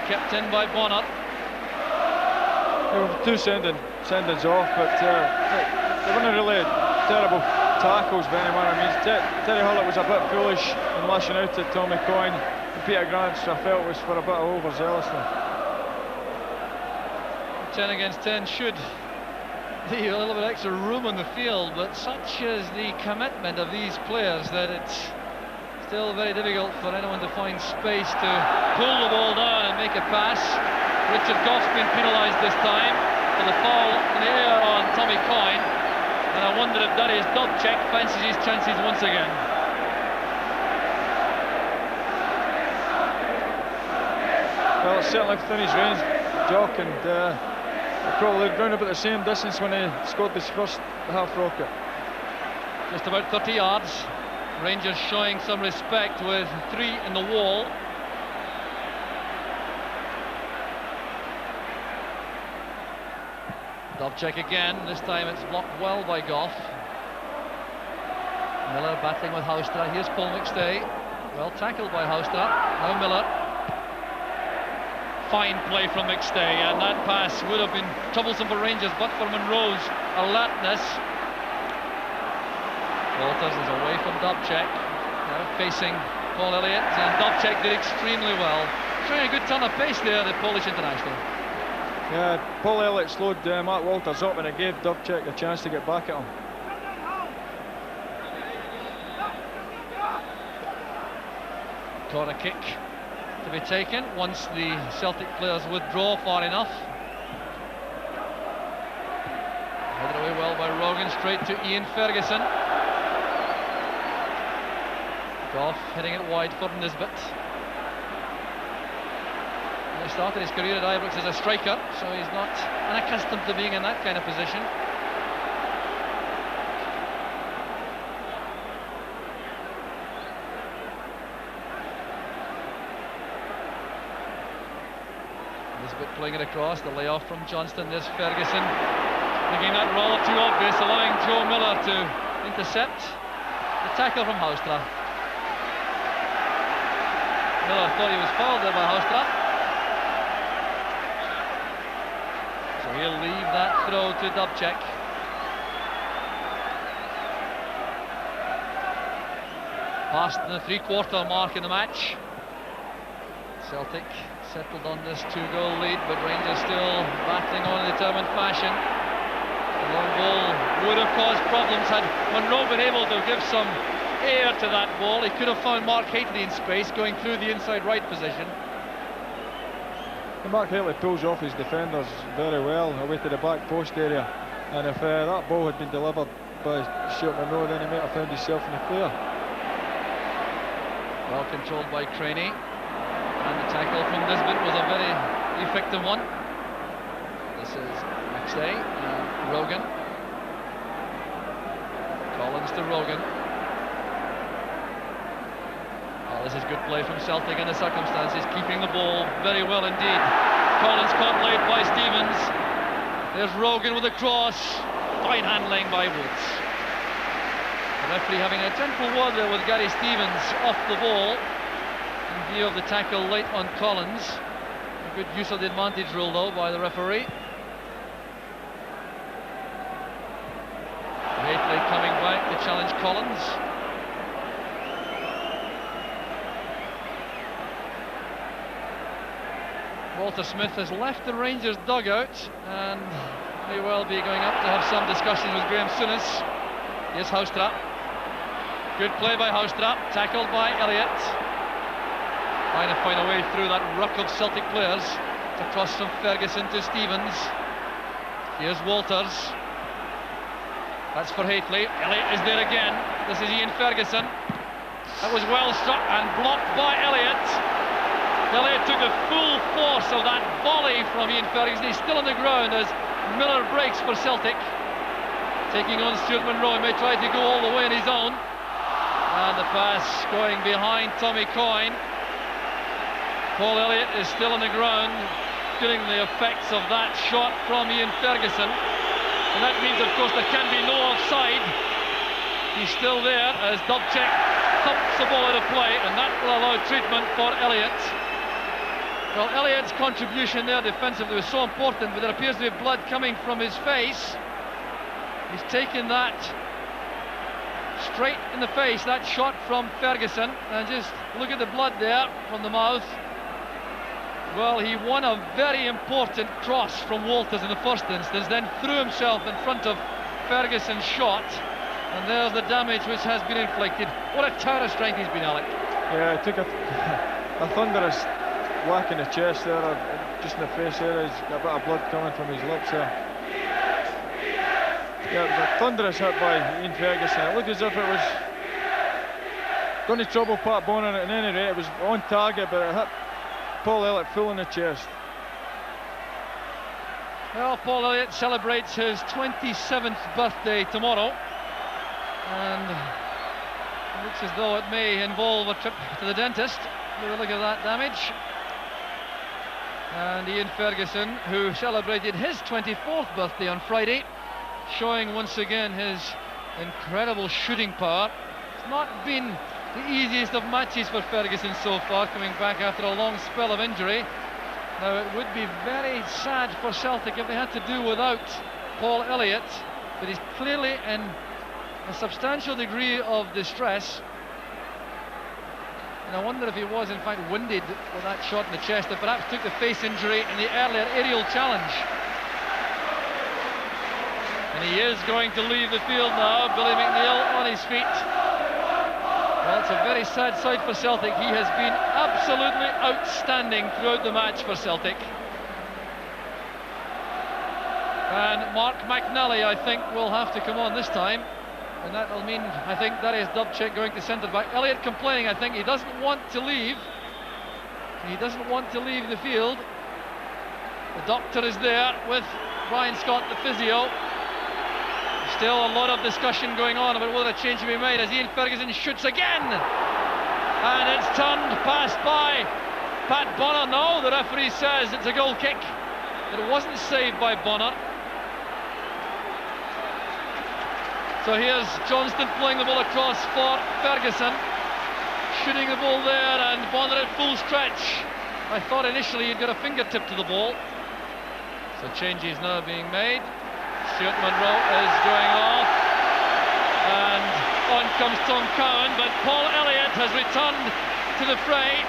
kept in by Bonner. There were two sendings off, but they weren't really terrible tackles by anyone. I mean, Terry Hullett was a bit foolish in lashing out at Tommy Coyne. And Peter Grant, I felt, was for a bit of overzealousness. 10 against 10 should leave a little bit extra room on the field, but such is the commitment of these players that it's still very difficult for anyone to find space to pull the ball down and make a pass. Richard Goff's been penalised this time for the foul in the air on Tommy Coyne, and I wonder if Darius Dobchek fancies his chances once again. Well, it's certainly within his range, Jock, and probably round about the same distance when he scored his first half rocket. Just about 30 yards. Rangers showing some respect with 3 in the wall. Dobchek again, this time it's blocked well by Goff. Miller battling with Houstra. Here's Paul McStay. Well tackled by Houstra. Now Miller. Fine play from McStay, and that pass would have been troublesome for Rangers but for Monroe's alertness. Walters is away from Dobchek, now facing Paul Elliott, and Dobchek did extremely well. Showing a good turn of pace there, the Polish international. Yeah, Paul Elliott slowed Mark Walters up, and it gave Dobchek a chance to get back at him. Corner kick to be taken once the Celtic players withdraw far enough. Headed away well by Rogan, straight to Ian Ferguson. Goff hitting it wide for Nisbet. He started his career at Ibrox as a striker, so he's not unaccustomed to being in that kind of position. Nisbet playing it across, the layoff from Johnston. There's Ferguson making that rather too obvious, allowing Joe Miller to intercept the tackle from Houstra. Miller thought he was fouled there by Houstra. So he'll leave that throw to Dobchek. Past the 3/4 mark in the match. Celtic settled on this 2-goal lead, but Rangers still battling on in determined fashion. The long ball would have caused problems had Monroe been able to give some air to that ball. He could have found Mark Hateley in space going through the inside right position. And Mark Hateley pulls off his defenders very well away to the back post area, and if that ball had been delivered by Stuart Monroe, then he might have found himself in the clear. Well controlled by Craney, and the tackle from Nisbet was a very effective one. This is McStay and Rogan. Collins to Rogan. Well, this is good play from Celtic in the circumstances, keeping the ball very well indeed. Collins caught late by Stevens. There's Rogan with a cross. Fine handling by Woods. The referee having a gentle word there with Gary Stevens off the ball in view of the tackle late on Collins. A good use of the advantage rule though by the referee. Hateley coming back to challenge Collins. Walter Smith has left the Rangers dugout and may well be going up to have some discussions with Graham Souness. Here's Houstra. Good play by Houstra, tackled by Elliott. Trying to find a way through that ruck of Celtic players. It's across from Ferguson to Stevens. Here's Walters. That's for Hateley. Elliott is there again. This is Ian Ferguson. That was well struck and blocked by Elliott. Elliott took the full force of that volley from Ian Ferguson. He's still on the ground as Miller breaks for Celtic. Taking on Stuart Monroe, he may try to go all the way on his own. And the pass going behind Tommy Coyne. Paul Elliott is still on the ground, feeling the effects of that shot from Ian Ferguson. And that means, of course, there can be no offside. He's still there as Dobchek thumps the ball out of play, and that will allow treatment for Elliott. Well, Elliott's contribution there defensively was so important, but there appears to be blood coming from his face. He's taken that straight in the face, that shot from Ferguson, and just look at the blood there from the mouth. Well, he won a very important cross from Walters in the first instance, then threw himself in front of Ferguson's shot, and there's the damage which has been inflicted. What a tower of strength he's been, Alec. Yeah, he took a thunderous whack in the chest there, just in the face there. He's got a bit of blood coming from his lips there. Yeah, it was a thunderous hit by Ian Ferguson. It looked as if it was going to trouble Pat Bonner at any rate. It was on target, but it hit Paul Elliott full in the chest. Well, Paul Elliott celebrates his 27th birthday tomorrow, and it looks as though it may involve a trip to the dentist with a look at that damage. And Ian Ferguson, who celebrated his 24th birthday on Friday, showing once again his incredible shooting power. It's not been the easiest of matches for Ferguson so far, coming back after a long spell of injury. Now, it would be very sad for Celtic if they had to do without Paul Elliott, but he's clearly in a substantial degree of distress. And I wonder if he was in fact winded with that shot in the chest, that perhaps took the face injury in the earlier aerial challenge. And he is going to leave the field now. Billy McNeil on his feet. Well, it's a very sad sight for Celtic. He has been absolutely outstanding throughout the match for Celtic. And Mark McNally, I think, will have to come on this time. And that will mean, I think, Darius Dubček going to centre back. Elliott complaining, I think. He doesn't want to leave. He doesn't want to leave the field. The doctor is there with Brian Scott, the physio. Still a lot of discussion going on about whether a change should be made as Ian Ferguson shoots again. And it's turned past by Pat Bonner. No, the referee says it's a goal kick. It wasn't saved by Bonner. So here's Johnston playing the ball across for Ferguson. Shooting the ball there, and Bonner at full stretch. I thought initially he'd got a fingertip to the ball. So changes now being made. Stuart Munro is going off, and on comes Tom Cowan, but Paul Elliott has returned to the fray.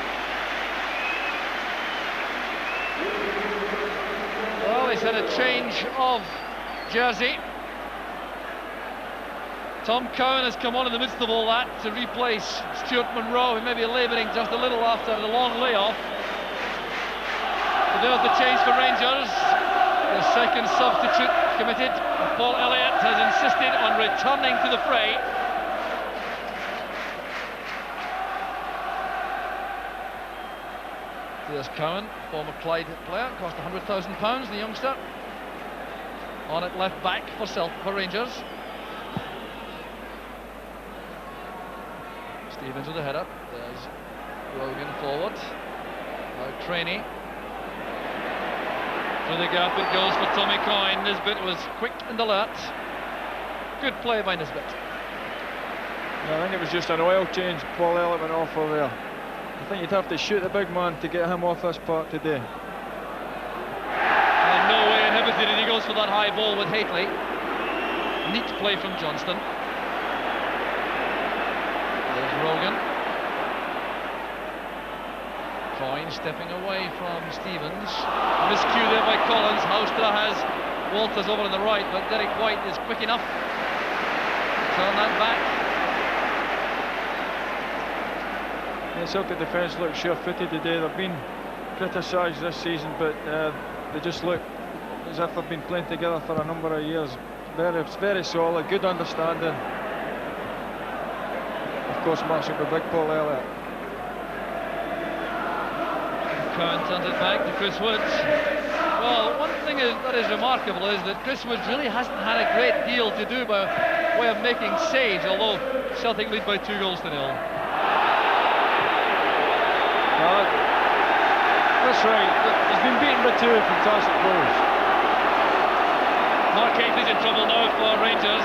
Well, he's had a change of jersey. Tom Cowan has come on in the midst of all that to replace Stuart Munro, who may be labouring just a little after the long layoff. So there's the change for Rangers. The second substitute committed. Paul Elliott has insisted on returning to the fray. There's Cowan, former Clyde player, cost £100,000, the youngster. On at left back for Rangers. Stevens with the header. There's Rogan forward. Now Trainee. Through the gap it goes for Tommy Coyne. Nisbet was quick and alert. Good play by Nisbet. Yeah, I think it was just an oil change. Paul Elliott went off over there. I think you'd have to shoot the big man to get him off this park today. And no way inhibited, and he goes for that high ball with Hateley. Neat play from Johnston. There's Rogan. Coyne stepping away from Stevens. Miscue there by Collins. Houstra has Walters over on the right, but Derek White is quick enough to turn that back. The Celtic defence looks sure-footed today. They've been criticised this season, but they just look as if they've been playing together for a number of years. Very solid, good understanding. Of course, matchup with big Paul Elliott. Cowan turns it back to Chris Woods. Well, one thing that is remarkable is that Chris Woods really hasn't had a great deal to do by way of making saves, although Celtic lead by 2 goals to 0. That's right. He's been beaten by 2 fantastic goals. Mark Hateley's in trouble now for Rangers.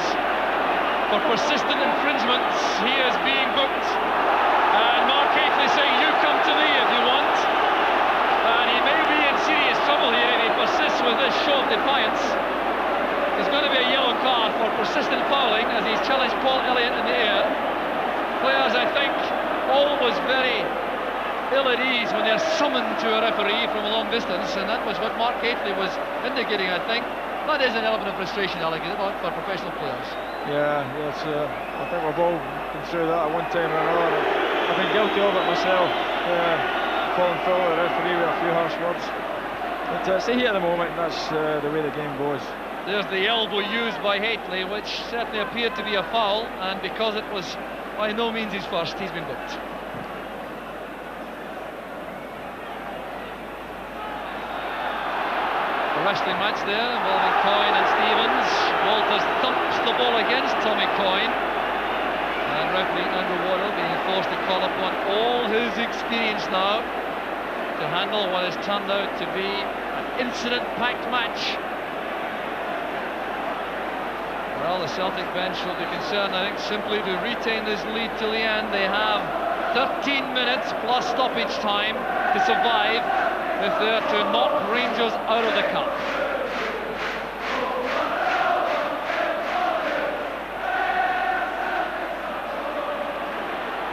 For persistent infringements, he is being booked. And Mark Hateley saying, "You come to me if you want." And he There's going to be a yellow card for persistent fouling as he's challenged Paul Elliott in the air. Players, I think, always very ill at ease when they're summoned to a referee from a long distance, and that was what Mark Hateley was indicating, I think. That is an element of frustration, Alec, is it not, for professional players? Yeah, yes, I think we've all been through that at one time or another. I've been guilty of it myself, calling foul of the referee with a few harsh words. But see here at the moment, that's the way the game goes. There's the elbow used by Hateley, which certainly appeared to be a foul, and because it was by no means his first, he's been booked. Wrestling match there involving Coyne and Stevens. Walters thumps the ball against Tommy Coyne, and referee Andrew Wardle being forced to call upon all his experience now to handle what has turned out to be an incident-packed match. Well, the Celtic bench will be concerned, I think, simply to retain this lead till the end. They have 13 minutes plus stoppage time to survive if they're to knock Rangers out of the cup.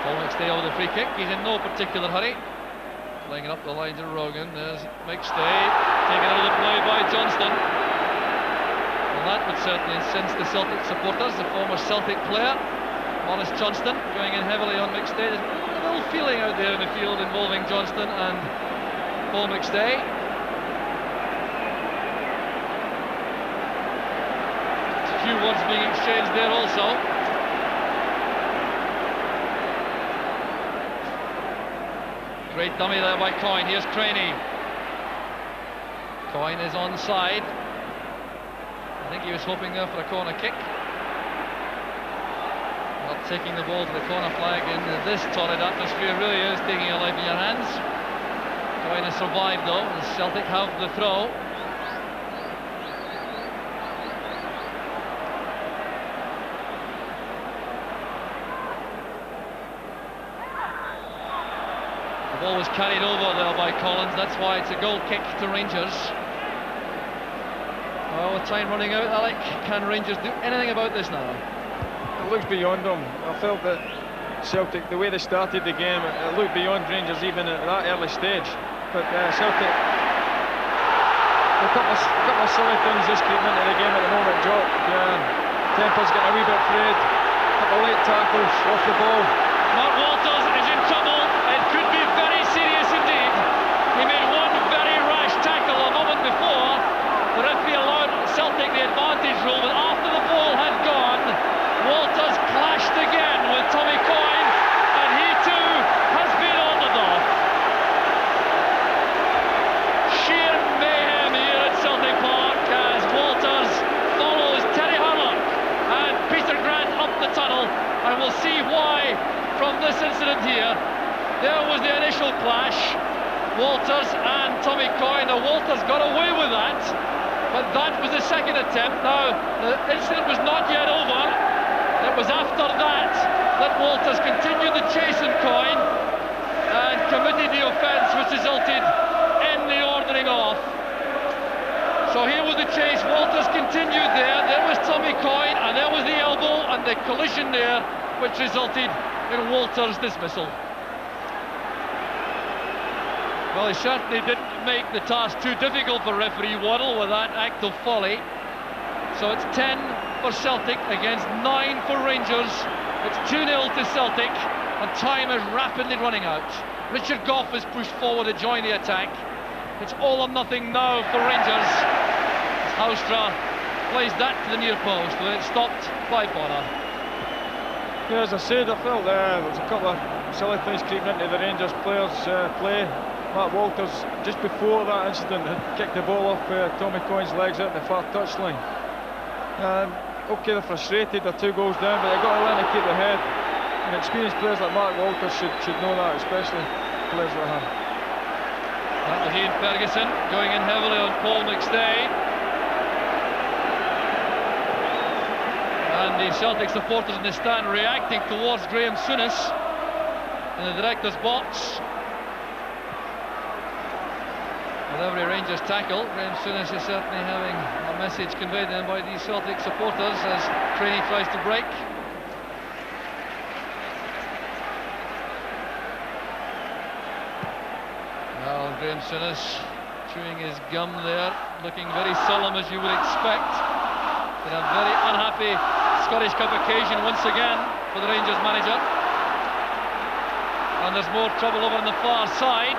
Paul McStay over the free kick. He's in no particular hurry. Playing it up the line to Rogan. There's McStay taken out of the play by Johnston. Well, that would certainly incense the Celtic supporters. The former Celtic player, Maurice Johnston, going in heavily on McStay. There's a little feeling out there in the field involving Johnston and Paul McStay. A few words being exchanged there also. Great dummy there by Coyne. Here's Craney. Coyne is onside. I think he was hoping there for a corner kick. Not taking the ball to the corner flag in this torrid atmosphere really is taking your life in your hands. Coyne has survived though, and Celtic have the throw. The ball was carried over there by Collins, that's why it's a goal kick to Rangers. Well, with time running out, Alec, can Rangers do anything about this now? It looks beyond them. I felt that Celtic, the way they started the game, it looked beyond Rangers even at that early stage. But Celtic, a couple of silly things just creeping into the game at the moment. Jock, tempo's getting a wee bit frayed. A couple of late tackles off the ball. Mark Walters is in trouble. It could be very serious indeed. He made one very rash tackle a moment before. The referee allowed Celtic the advantage rule, but after the ball had gone, Walters clashed again with Tommy Coyne, and he too has been ordered off. Sheer mayhem here at Celtic Park as Walters follows Terry Harlock and Peter Grant up the tunnel, and we'll see why from this incident here. There was the initial clash, Walters and Tommy Coyne. Now Walters got away with that, but that was the second attempt. Now the incident was not yet over. It was after that that Walters continued the chase on Coyne and committed the offence which resulted in the ordering off. So here was the chase. Walters continued there. There was Tommy Coyne, and there was the elbow and the collision there which resulted in Walters' dismissal. Well, he certainly didn't make the task too difficult for referee Waddle with that act of folly. So it's 10 for Celtic against 9 for Rangers. It's 2-0 to Celtic, and time is rapidly running out. Richard Gough is pushed forward to join the attack. It's all or nothing now for Rangers. Houstra plays that to the near post, but it's stopped by Bonner. Yeah, as I said, I felt there was a couple of silly things creeping into the Rangers players' play. Matt Walters, just before that incident, had kicked the ball off Tommy Coyne's legs out in the far touchline. Okay, they're frustrated, they're 2 goals down, but they've got to learn to keep their head. And experienced players like Mark Walters should know that, especially players like him. Ian Ferguson going in heavily on Paul McStay. And the Celtic supporters in the stand reacting towards Graham Souness in the director's box. Well, With every Rangers tackle, Graham Souness is certainly having a message conveyed to him by these Celtic supporters as Craney tries to break. Well, Graham Souness chewing his gum there, looking very solemn as you would expect. Been a very unhappy Scottish Cup occasion once again for the Rangers manager. And there's more trouble over on the far side.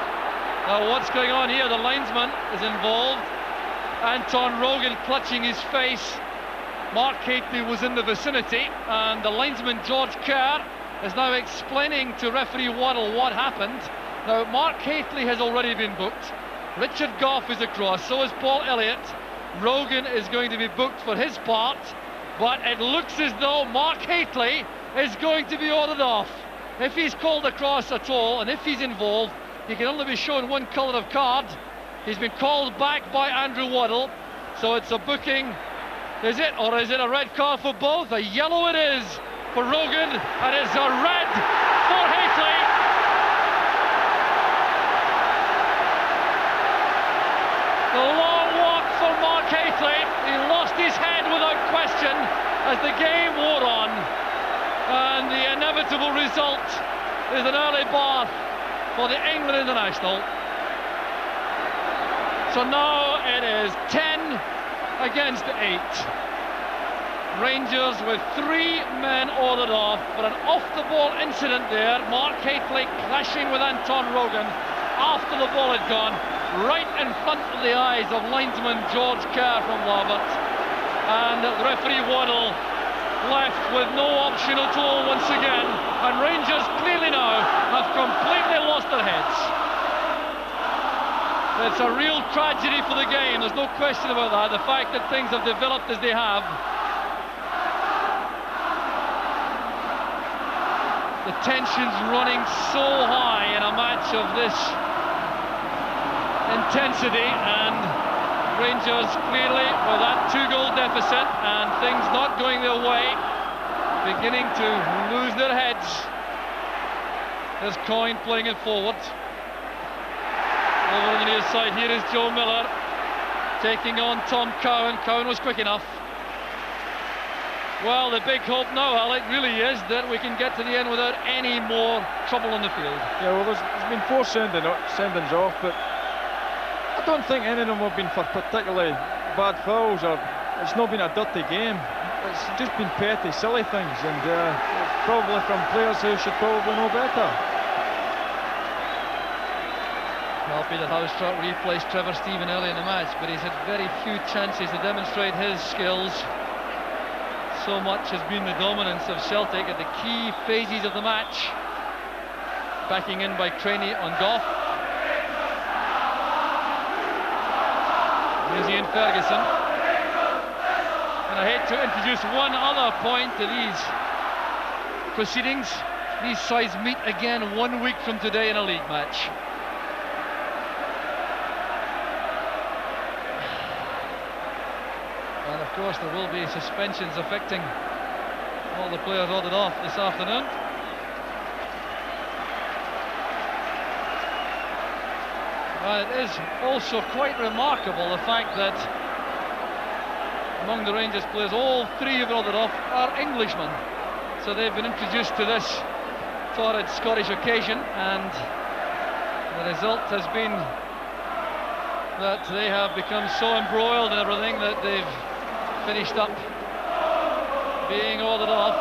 Now what's going on here? The linesman is involved. Anton Rogan clutching his face. Mark Hateley was in the vicinity, and the linesman George Kerr is now explaining to referee Waddle what happened. Now Mark Hateley has already been booked. Richard Gough is across, so is Paul Elliott. Rogan is going to be booked for his part, but it looks as though Mark Hateley is going to be ordered off. If he's called across at all, and if he's involved, he can only be shown one colour of card. He's been called back by Andrew Waddle, so it's a booking. Is it, or is it a red card for both? A yellow it is for Rogan, and it's a red for Hateley. The long walk for Mark Hateley. He lost his head without question as the game wore on. And the inevitable result is an early bath for the England international. So now it is 10 against 8. Rangers with 3 men ordered off for an off-the-ball incident there. Mark Hateley clashing with Anton Rogan after the ball had gone, right in front of the eyes of linesman George Kerr from Larbert. And referee Waddle left with no option at all once again, and Rangers clearly now have completely lost their heads. It's a real tragedy for the game, there's no question about that, the fact that things have developed as they have. The tension's running so high in a match of this intensity, and Rangers clearly with that 2-goal deficit and things not going their way, beginning to lose their heads. There's Coyne playing it forward. Over on the near side here is Joe Miller taking on Tom Cowan. Cowan was quick enough. Well, the big hope now, Alec, really is that we can get to the end without any more trouble on the field. Yeah, well, there's been 4 sendings off, but I don't think any of them have been for particularly bad fouls, or it's not been a dirty game. It's just been petty, silly things, and probably from players who should probably know better. Well, Peter Housetrott replaced Trevor Stephen early in the match, but he's had very few chances to demonstrate his skills. So much has been the dominance of Celtic at the key phases of the match. Backing in by Craney on Gough. Here's Ian Ferguson. And I hate to introduce one other point to these proceedings. These sides meet again 1 week from today in a league match. And of course there will be suspensions affecting all the players ordered off this afternoon. Well, it is also quite remarkable the fact that among the Rangers players, all 3 who ordered off are Englishmen. So they've been introduced to this torrid Scottish occasion, and the result has been that they have become so embroiled in everything that they've finished up being ordered off.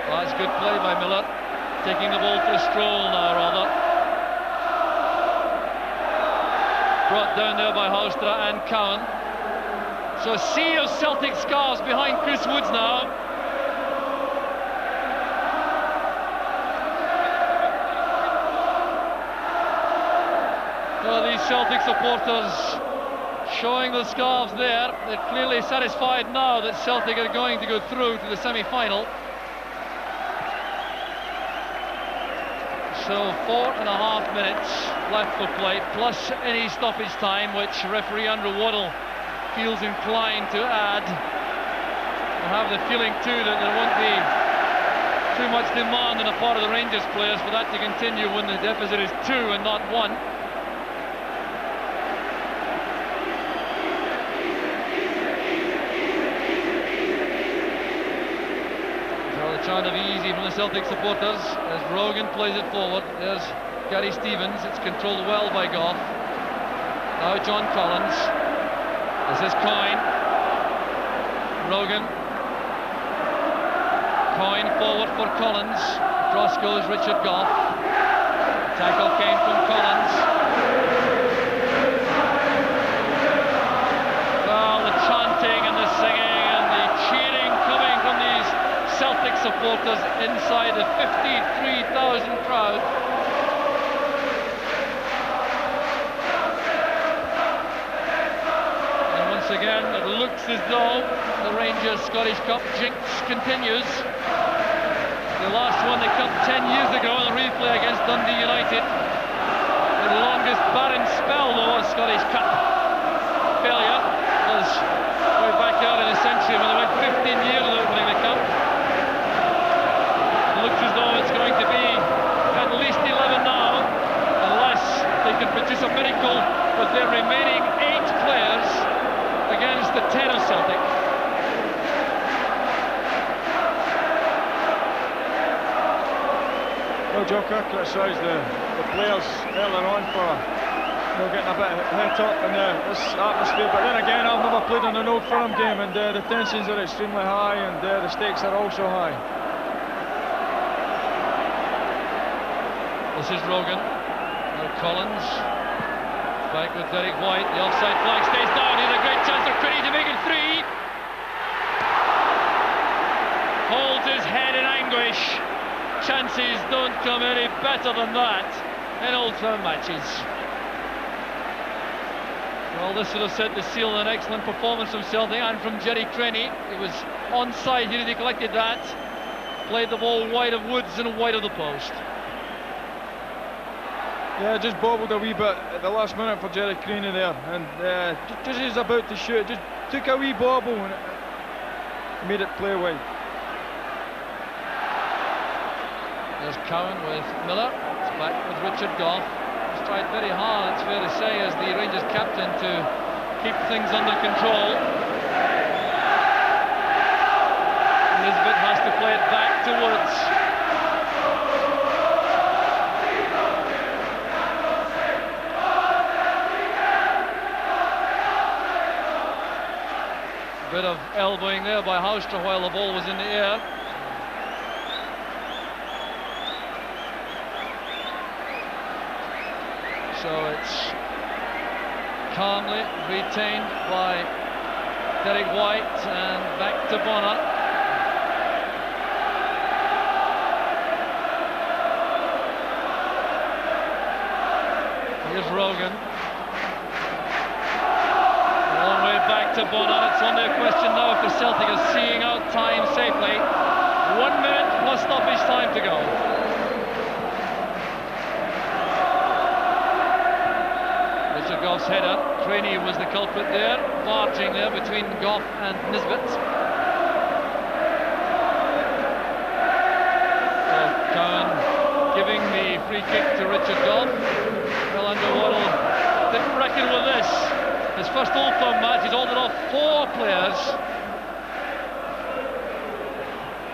Well, that's good play by Miller, taking the ball for a stroll now, rather. Brought down there by Houstra and Cowan. So a sea of Celtic scarves behind Chris Woods now. Well, these Celtic supporters showing the scarves there. They're clearly satisfied now that Celtic are going to go through to the semi-final. So 4.5 minutes left for play, plus any stoppage time, which referee Andrew Waddle feels inclined to add. I have the feeling too that there won't be too much demand on the part of the Rangers players for that to continue when the deficit is 2 and not 1. sound of easy from the Celtic supporters as Rogan plays it forward. There's Gary Stevens. It's controlled well by Goff. Now John Collins. This is Coyne. Rogan. Coyne forward for Collins. Across goes Richard Goff. Tackle came from Collins. Well, the chanting and the singing and the cheering coming from these Celtic supporters inside the 53,000 crowd. And once again, it looks as though the Rangers Scottish Cup jinx continues. They last won the Cup 10 years ago in a replay against Dundee United. The longest barren spell, though, of Scottish Cup failure was way back early in the century when they went 15 years without winning the Cup. It looks as though it's going to be at least 11 now, unless they can produce a miracle with their remaining 8 players against the 10 of Celtic. Well, Joe Kirk criticised the players earlier on for getting a bit het up in this atmosphere, but then again, I've never played in an Old Firm game, and the tensions are extremely high, and the stakes are also high. This is Rogan. Now Collins. Back with Derek White. The offside flag stays down. Here's a great chance for Critty to make it 3. Holds his head in anguish. Chances don't come any better than that in Old Firm matches. Well, this would have set the seal an excellent performance from Celtic and from Jerry Crenny. He was onside here, he collected that. Played the ball wide of Woods and wide of the post. Yeah, just bobbled a wee bit at the last minute for Jerry Crenny there, and just as he was about to shoot, just took a wee bobble and it made it play wide. There's Cowan with Miller. It's back with Richard Goff. He's tried very hard, it's fair to say, as the Rangers captain, to keep things under control. Nisbet has to play it back to Woods. A bit of elbowing there by Houstra while the ball was in the air. So it's calmly retained by Derek White and back to Bonner. Here's Rogan. A long way back to Bonner. It's only a question now if the Celtic is seeing out time safely. 1 minute plus stoppage time to go. Goff's header. Craney was the culprit there, barging there between Goff and Nisbet. So Cowan giving the free kick to Richard Goff. Well, Underwater didn't reckon with this. His first Old Firm match, he's ordered off 4 players.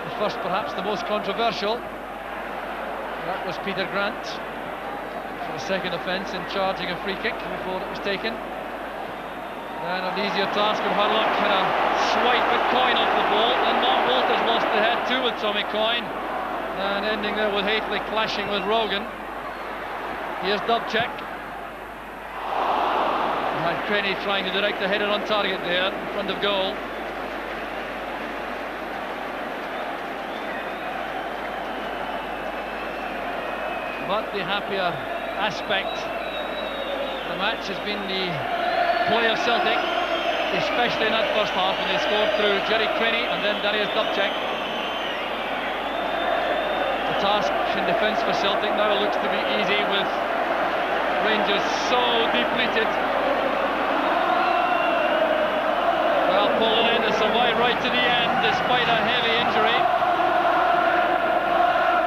The first, perhaps the most controversial. That was Peter Grant. The second offence in charging a free kick before it was taken. Then an easier task for Hurlock, had a swipe at Coyne off the ball, and Mark Walters lost the head too with Tommy Coyne, and ending there with Haithley clashing with Rogan. Here's Dubček. And Crenny trying to direct the header on target there in front of goal. But the happier aspect of the match has been the play of Celtic, especially in that first half when they scored through Jerry Crenny and then Darius Dubček. The task in defence for Celtic now looks to be easy with Rangers so depleted. Well, pulling in to survive right to the end despite a heavy injury.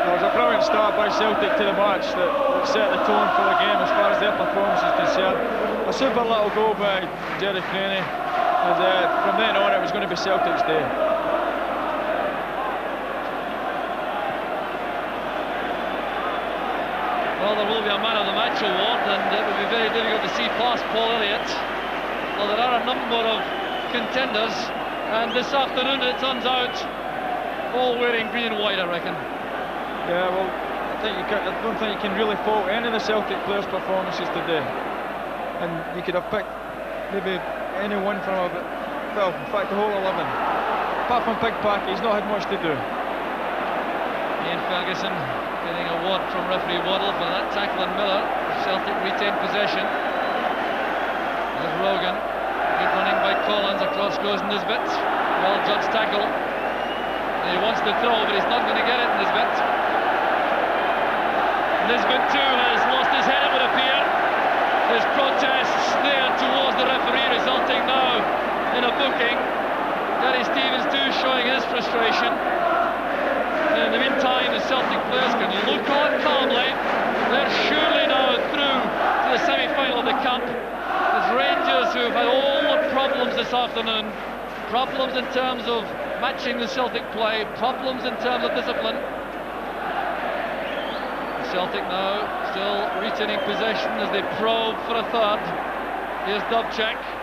It was a brilliant start by Celtic to the match that set the tone for the game as far as their performance is concerned. A super little goal by Jerry Crenny, and from then on it was going to be Celtic's day. see past Paul Elliott. Well, there are a number of contenders, and this afternoon it turns out all wearing green and white, I reckon. Yeah, well, I don't think you can really fault any of the Celtic players' performances today. And you could have picked maybe any one from well, in fact the whole 11. Apart from Big Packy, he's not had much to do. Ian Ferguson getting a word from referee Waddle for that tackle on Miller. Celtic retain possession. There's Rogan. Good running by Collins. Across goes Nisbet. Well judged tackle. He wants to throw, but he's not going to get it, Nisbet. Nisbet too has lost his head, it would appear. There's protests there towards the referee, resulting now in a booking. Gary Stevens too showing his frustration. And in the meantime, the Celtic players can look on calmly. They're surely now through to the semi-final of the Cup. There's Rangers who've had all the problems this afternoon. Problems in terms of matching the Celtic play, problems in terms of discipline. Celtic now still retaining possession as they probe for a third. Here's Dubček.